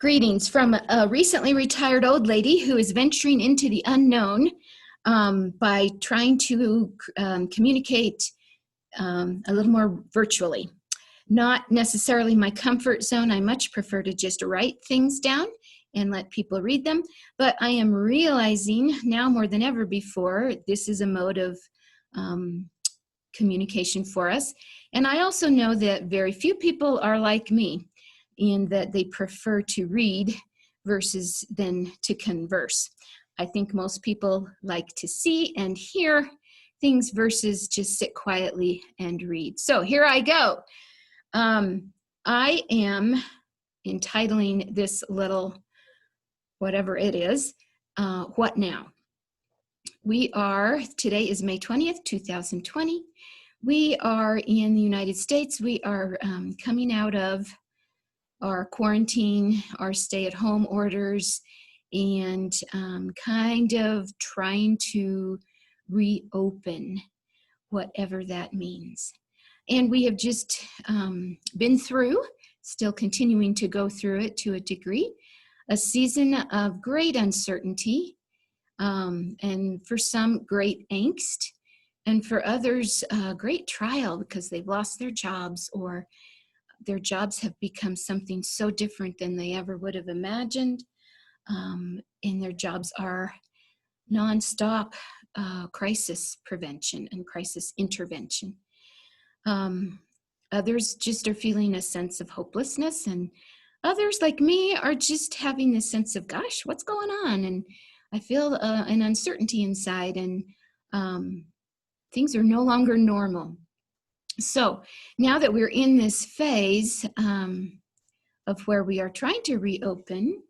Greetings from a recently retired old lady who is venturing into the unknown by trying to communicate a little more virtually. Not necessarily my comfort zone. I much prefer to just write things down and let people read them. But I am realizing now more than ever before, this is a mode of communication for us. And I also know that very few people are like me, in that they prefer to read versus than to converse. I think most people like to see and hear things versus just sit quietly and read. So here I go. I am entitling this little, whatever it is, What Now? Today is May 20th, 2020. We are in the United States. We are coming out of our quarantine, our stay-at-home orders, and kind of trying to reopen, whatever that means. And we have just been through, still continuing to go through it to a degree, a season of great uncertainty, and for some great angst, and for others great trial because they've lost their jobs, or their jobs have become something so different than they ever would have imagined. And their jobs are nonstop crisis prevention and crisis intervention. Others just are feeling a sense of hopelessness, and others like me are just having this sense of, gosh, what's going on? And I feel an uncertainty inside, and things are no longer normal. So now that we're in this phase of where we are trying to reopen,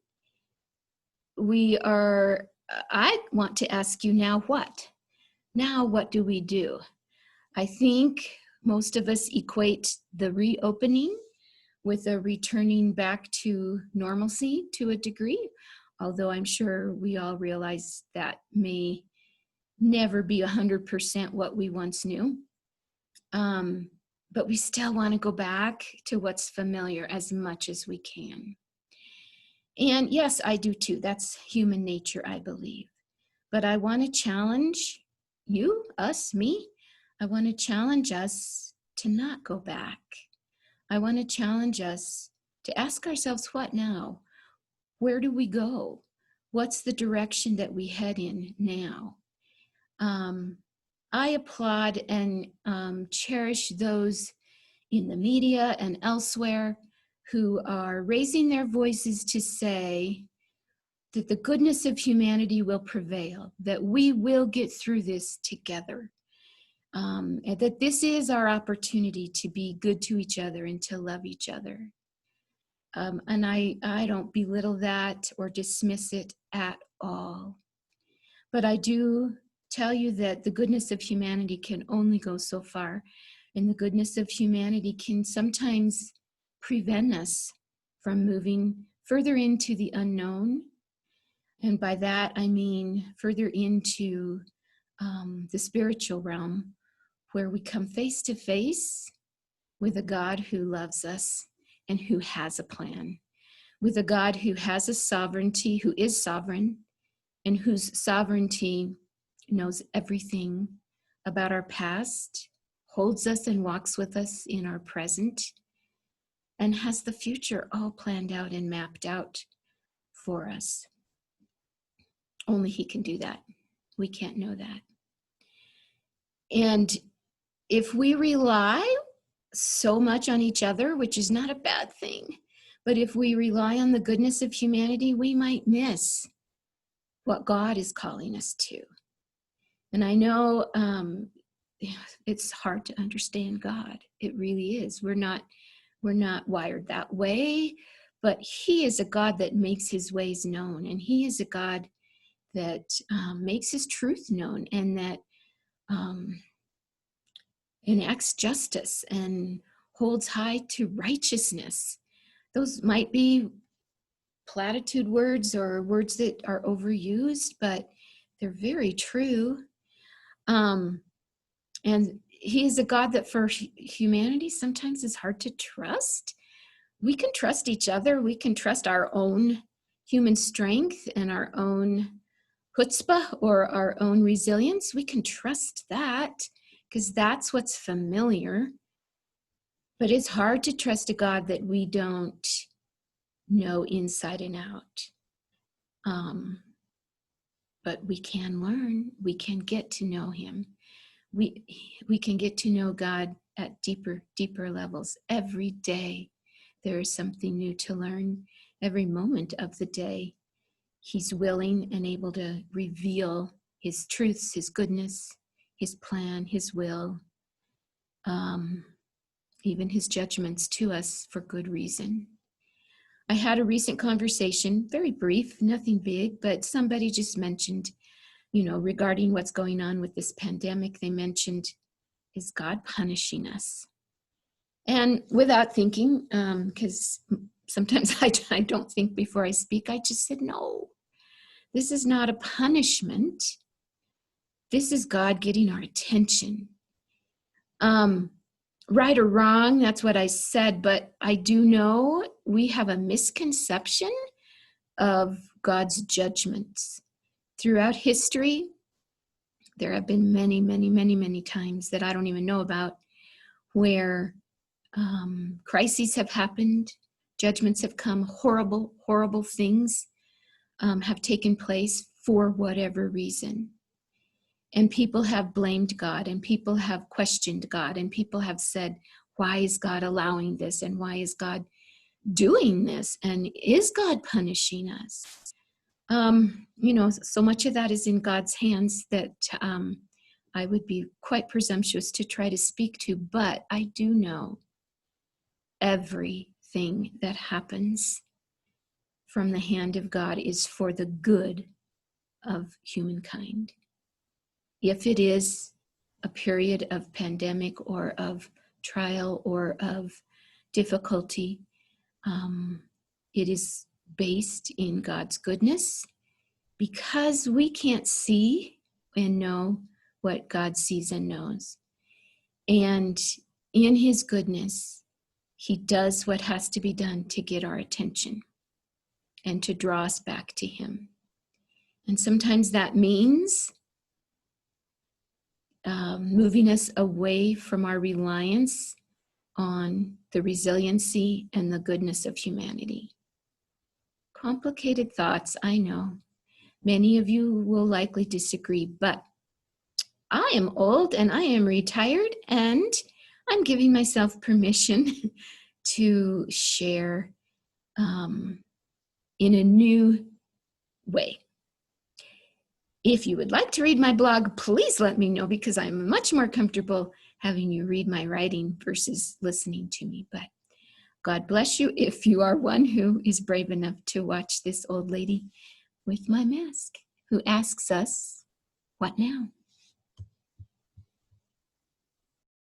I want to ask you now what? Now what do we do? I think most of us equate the reopening with a returning back to normalcy to a degree, although I'm sure we all realize that may never be 100% what we once knew. But we still want to go back to what's familiar as much as we can. And yes, I do too. That's human nature, I believe. But I want to challenge you, us, me. I want to challenge us to not go back. I want to challenge us to ask ourselves, what now? Where do we go? What's the direction that we head in now? I applaud and cherish those in the media and elsewhere who are raising their voices to say that the goodness of humanity will prevail, that we will get through this together, and that this is our opportunity to be good to each other and to love each other. And I don't belittle that or dismiss it at all. But I do tell you that the goodness of humanity can only go so far, and the goodness of humanity can sometimes prevent us from moving further into the unknown. And by that, I mean further into the spiritual realm, where we come face to face with a God who loves us and who has a plan, with a God who has a sovereignty, who is sovereign, and whose sovereignty knows everything about our past, holds us and walks with us in our present, and has the future all planned out and mapped out for us. Only He can do that. We can't know that. And if we rely so much on each other, which is not a bad thing, but if we rely on the goodness of humanity, we might miss what God is calling us to. And I know it's hard to understand God. It really is. We're not wired that way, but He is a God that makes His ways known, and He is a God that makes His truth known, and that enacts justice and holds high to righteousness. Those might be platitude words or words that are overused, but they're very true. And He is a God that for humanity sometimes is hard to trust. we can trust each other. We can trust our own human strength and our own chutzpah or our own resilience. We can trust that because that's what's familiar. But it's hard to trust a God that we don't know inside and out. But we can learn. We can get to know him. We can get to know God at deeper levels. Every day there is something new to learn. Every moment of the day, he's willing and able to reveal his truths, his goodness, his plan, his will, even his judgments to us for good reason. I had a recent conversation, very brief, nothing big, but somebody just mentioned, regarding what's going on with this pandemic, they mentioned, is God punishing us? And without thinking, because sometimes I don't think before I speak, I just said, no, this is not a punishment. This is God getting our attention. Right or wrong, that's what I said, but I do know we have a misconception of God's judgments. Throughout history, there have been many, many, many, many times that I don't even know about where crises have happened, judgments have come, horrible, horrible things have taken place for whatever reason. And people have blamed God, and people have questioned God, and people have said, why is God allowing this? And why is God doing this? And is God punishing us? So much of that is in God's hands that I would be quite presumptuous to try to speak to, but I do know everything that happens from the hand of God is for the good of humankind. If it is a period of pandemic or of trial or of difficulty, it is based in God's goodness, because we can't see and know what God sees and knows. And in his goodness, he does what has to be done to get our attention and to draw us back to him. And sometimes that means moving us away from our reliance on the resiliency and the goodness of humanity. Complicated thoughts, I know. Many of you will likely disagree, but I am old and I am retired, and I'm giving myself permission to share in a new way. If you would like to read my blog, please let me know, because I'm much more comfortable having you read my writing versus listening to me. But God bless you if you are one who is brave enough to watch this old lady with my mask who asks us, what now?